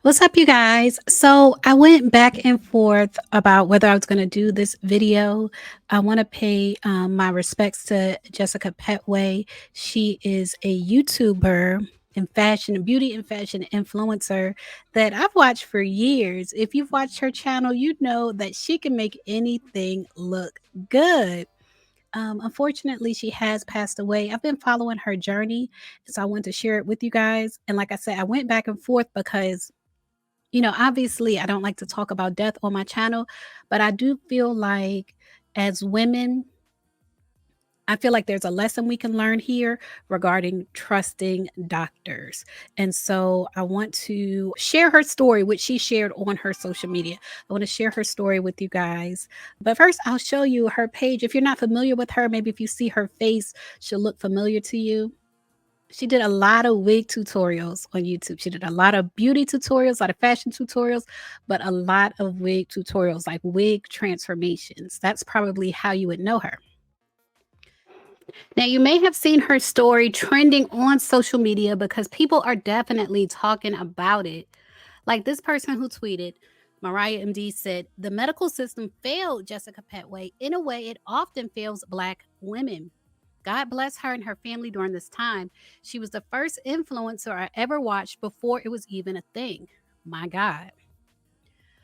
What's up, you guys? So I went back and forth about whether I was going to do this video. I want to pay my respects to Jessica Pettway. She is a YouTuber and fashion, beauty and fashion influencer that I've watched for years. If you've watched her channel, you know that she can make anything look good. Unfortunately, she has passed away. I've been following her journey, so I want to share it with you guys. And like I said, I went back and forth because obviously, I don't like to talk about death on my channel, but I do feel like as women, I feel like there's a lesson we can learn here regarding trusting doctors. And so I want to share her story, which she shared on her social media. I want to share her story with you guys. But first, I'll show you her page. If you're not familiar with her, maybe if you see her face, she'll look familiar to you. She did a lot of wig tutorials on YouTube. She did a lot of beauty tutorials, a lot of fashion tutorials, but a lot of wig tutorials, like wig transformations. That's probably how you would know her. Now, you may have seen her story trending on social media because people are definitely talking about it. Like this person who tweeted, Mariah MD said, the medical system failed Jessica Petway in a way it often fails Black women. God bless her and her family during this time. She was the first influencer I ever watched before it was even a thing. My God.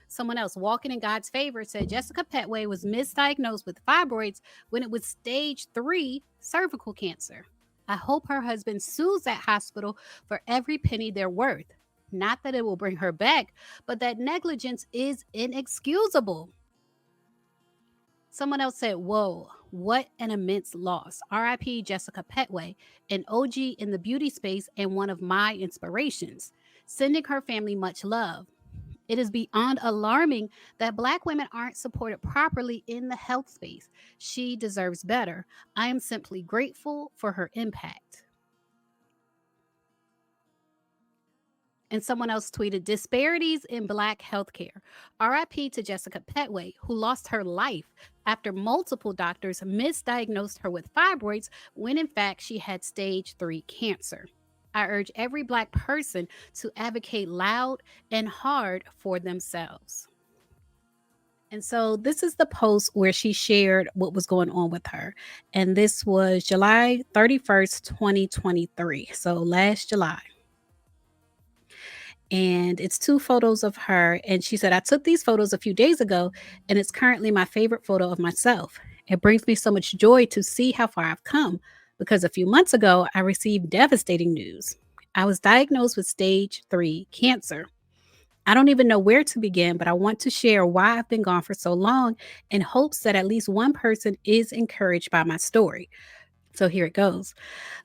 Someone else, walking in God's favor, said Jessica Petway was misdiagnosed with fibroids when it was stage 3 cervical cancer. I hope her husband sues that hospital for every penny they're worth. Not that it will bring her back, but that negligence is inexcusable. Someone else said, whoa, what an immense loss. RIP Jessica Petway, an OG in the beauty space and one of my inspirations. Sending her family much love. It is beyond alarming that Black women aren't supported properly in the health space. She deserves better. I am simply grateful for her impact. And someone else tweeted disparities in Black healthcare. RIP to Jessica Petway, who lost her life after multiple doctors misdiagnosed her with fibroids when in fact she had stage 3 cancer. I urge every Black person to advocate loud and hard for themselves. And so this is the post where she shared what was going on with her. And this was July 31st, 2023. So last July. And it's two photos of her. And she said, I took these photos a few days ago, and it's currently my favorite photo of myself. It brings me so much joy to see how far I've come because a few months ago, I received devastating news. I was diagnosed with stage 3 cancer. I don't even know where to begin, but I want to share why I've been gone for so long in hopes that at least one person is encouraged by my story. So here it goes.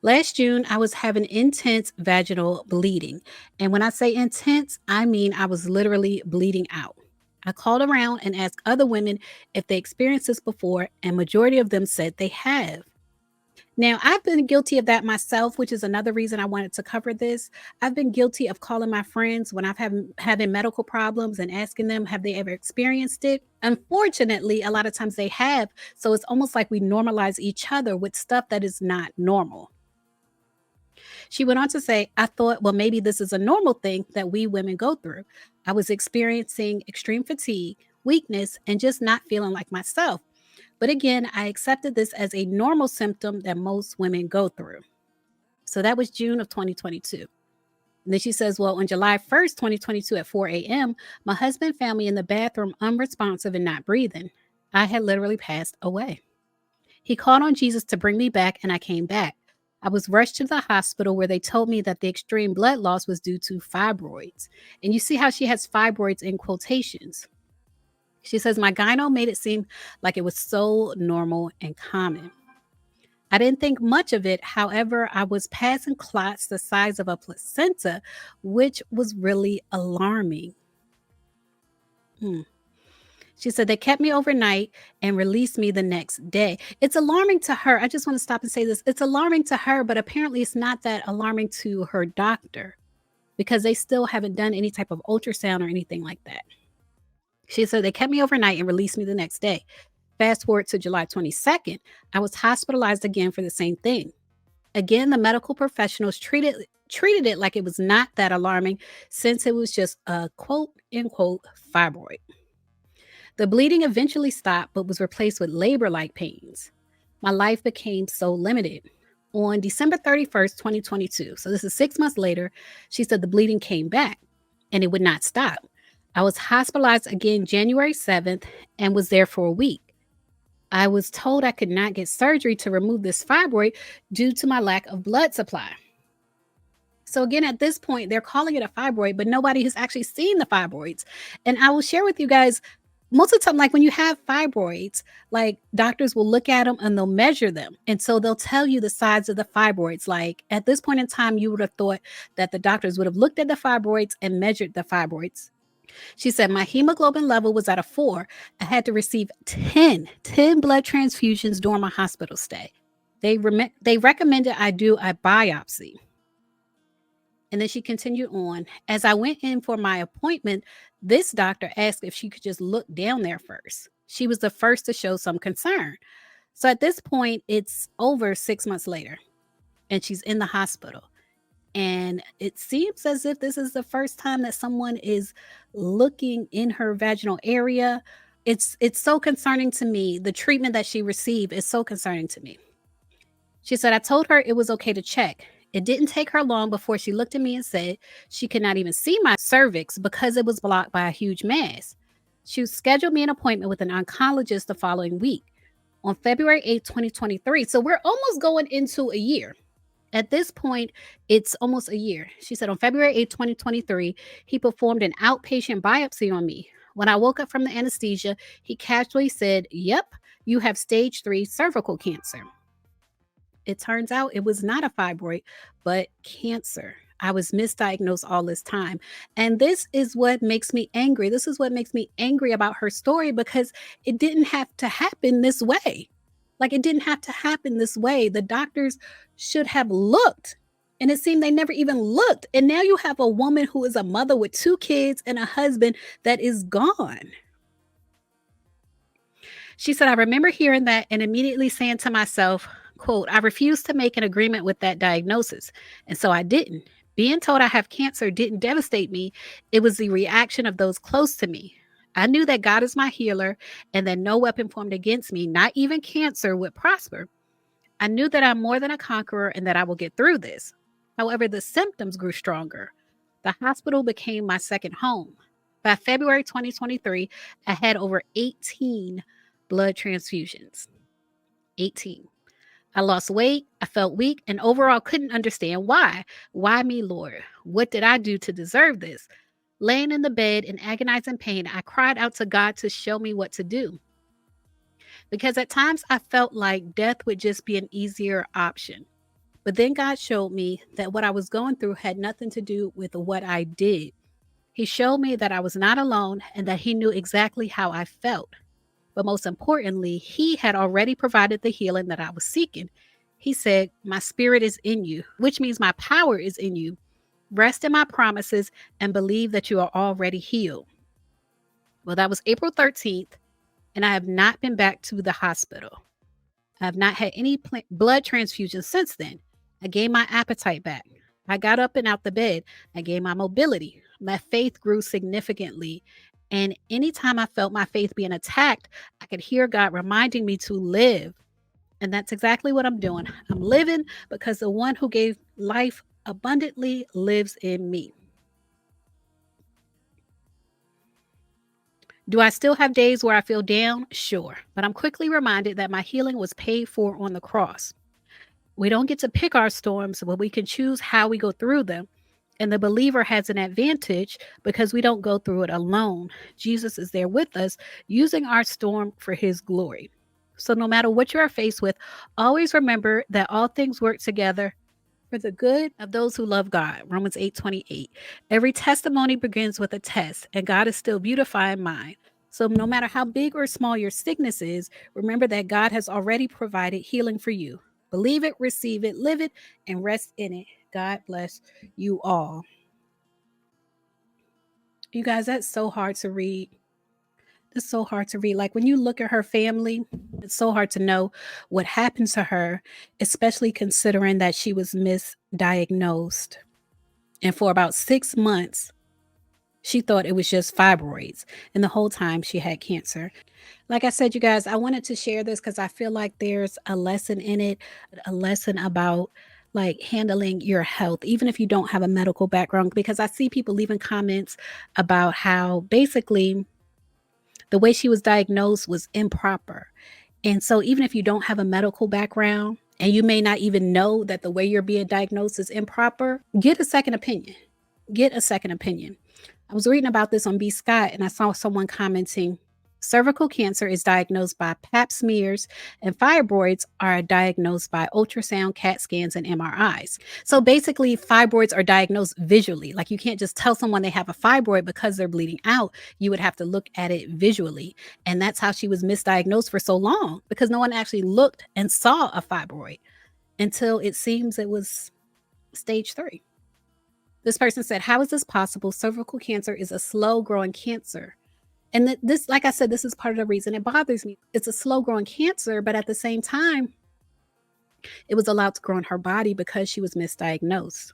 Last June, I was having intense vaginal bleeding. And when I say intense, I mean I was literally bleeding out. I called around and asked other women if they experienced this before, and majority of them said they have. Now, I've been guilty of that myself, which is another reason I wanted to cover this. I've been guilty of calling my friends when I've having medical problems and asking them, have they ever experienced it? Unfortunately, a lot of times they have. So it's almost like we normalize each other with stuff that is not normal. She went on to say, I thought, well, maybe this is a normal thing that we women go through. I was experiencing extreme fatigue, weakness, and just not feeling like myself. But again, I accepted this as a normal symptom that most women go through. So that was June of 2022. And then she says, well, on July 1st, 2022 at 4 a.m., my husband found me in the bathroom unresponsive and not breathing. I had literally passed away. He called on Jesus to bring me back, and I came back. I was rushed to the hospital where they told me that the extreme blood loss was due to fibroids. And you see how she has fibroids in quotations. She says, my gyno made it seem like it was so normal and common. I didn't think much of it. However, I was passing clots the size of a placenta, which was really alarming. She said they kept me overnight and released me the next day. It's alarming to her. I just want to stop and say this. It's alarming to her, but apparently it's not that alarming to her doctor because they still haven't done any type of ultrasound or anything like that. She said they kept me overnight and released me the next day. Fast forward to July 22nd, I was hospitalized again for the same thing. Again, the medical professionals treated it like it was not that alarming since it was just a quote unquote fibroid. The bleeding eventually stopped but was replaced with labor like pains. My life became so limited. On December 31st, 2022, so this is 6 months later, she said the bleeding came back and it would not stop. I was hospitalized again January 7th and was there for a week. I was told I could not get surgery to remove this fibroid due to my lack of blood supply. So again, at this point, they're calling it a fibroid, but nobody has actually seen the fibroids. And I will share with you guys, most of the time, like when you have fibroids, like doctors will look at them and they'll measure them. And so they'll tell you the size of the fibroids. Like at this point in time, you would have thought that the doctors would have looked at the fibroids and measured the fibroids. She said, my hemoglobin level was at a 4. I had to receive 10 blood transfusions during my hospital stay. They recommended I do a biopsy. And then she continued on. As I went in for my appointment, this doctor asked if she could just look down there first. She was the first to show some concern. So at this point, it's over 6 months later, and she's in the hospital. And it seems as if this is the first time that someone is looking in her vaginal area. It's so concerning to me. The treatment that she received is so concerning to me. She said, I told her it was okay to check. It didn't take her long before she looked at me and said she could not even see my cervix because it was blocked by a huge mass. She scheduled me an appointment with an oncologist the following week on February 8th, 2023. So we're almost going into a year. At this point, it's almost a year. She said on February 8th, 2023, he performed an outpatient biopsy on me. When I woke up from the anesthesia, he casually said, yep, you have stage 3 cervical cancer. It turns out it was not a fibroid, but cancer. I was misdiagnosed all this time. And this is what makes me angry. This is what makes me angry about her story, because it didn't have to happen this way. Like, it didn't have to happen this way. The doctors should have looked. And it seemed they never even looked. And now you have a woman who is a mother with 2 kids and a husband that is gone. She said, I remember hearing that and immediately saying to myself, quote, I refused to make an agreement with that diagnosis. And so I didn't. Being told I have cancer didn't devastate me. It was the reaction of those close to me. I knew that God is my healer and that no weapon formed against me, not even cancer, would prosper. I knew that I'm more than a conqueror and that I will get through this. However, the symptoms grew stronger. The hospital became my second home. By February 2023, I had over 18 blood transfusions. 18. I lost weight, I felt weak, and overall couldn't understand why. Why me, Lord? What did I do to deserve this? Laying in the bed in agonizing pain, I cried out to God to show me what to do. Because at times I felt like death would just be an easier option. But then God showed me that what I was going through had nothing to do with what I did. He showed me that I was not alone and that He knew exactly how I felt. But most importantly, He had already provided the healing that I was seeking. He said, my spirit is in you, which means my power is in you. Rest in my promises and believe that you are already healed. Well, that was April 13th, and I have not been back to the hospital. I have not had any blood transfusions since then. I gained my appetite back. I got up and out the bed. I gained my mobility. My faith grew significantly. And anytime I felt my faith being attacked, I could hear God reminding me to live. And that's exactly what I'm doing. I'm living because the one who gave life abundantly lives in me. Do I still have days where I feel down? Sure. But I'm quickly reminded that my healing was paid for on the cross. We don't get to pick our storms, but we can choose how we go through them. And the believer has an advantage because we don't go through it alone. Jesus is there with us, using our storm for His glory. So no matter what you are faced with, always remember that all things work together for the good of those who love God. Romans 8:28. Every testimony begins with a test, and God is still beautifying mine. So no matter how big or small your sickness is, remember that God has already provided healing for you. Believe it, receive it, live it, and rest in it. God bless you all. You guys, that's so hard to read. It's so hard to read. Like when you look at her family, it's so hard to know what happened to her, especially considering that she was misdiagnosed. And for about 6 months, she thought it was just fibroids. And the whole time she had cancer. Like I said, you guys, I wanted to share this because I feel like there's a lesson in it, a lesson about like handling your health, even if you don't have a medical background. Because I see people leaving comments about how basically the way she was diagnosed was improper. And so, even if you don't have a medical background and you may not even know that the way you're being diagnosed is improper, get a second opinion. Get a second opinion. I was reading about this on B. Scott and I saw someone commenting cervical cancer is diagnosed by pap smears and fibroids are diagnosed by ultrasound, CAT scans, and MRIs. So basically, fibroids are diagnosed visually. Like you can't just tell someone they have a fibroid because they're bleeding out. You would have to look at it visually. And that's how she was misdiagnosed for so long because no one actually looked and saw a fibroid until it seems it was stage 3. This person said, how is this possible? Cervical cancer is a slow growing cancer. And this, like I said, this is part of the reason it bothers me. It's a slow growing cancer, but at the same time, it was allowed to grow in her body because she was misdiagnosed.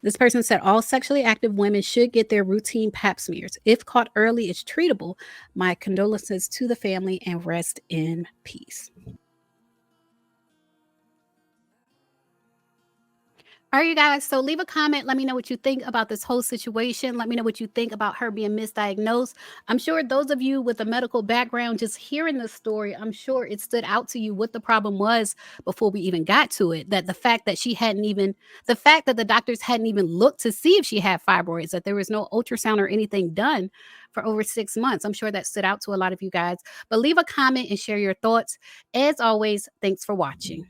This person said all sexually active women should get their routine pap smears. If caught early, it's treatable. My condolences to the family and rest in peace. All right, you guys. So leave a comment. Let me know what you think about this whole situation. Let me know what you think about her being misdiagnosed. I'm sure those of you with a medical background, just hearing this story, I'm sure it stood out to you what the problem was before we even got to it. That the fact that the fact that the doctors hadn't even looked to see if she had fibroids, that there was no ultrasound or anything done for over 6 months. I'm sure that stood out to a lot of you guys. But leave a comment and share your thoughts. As always, thanks for watching.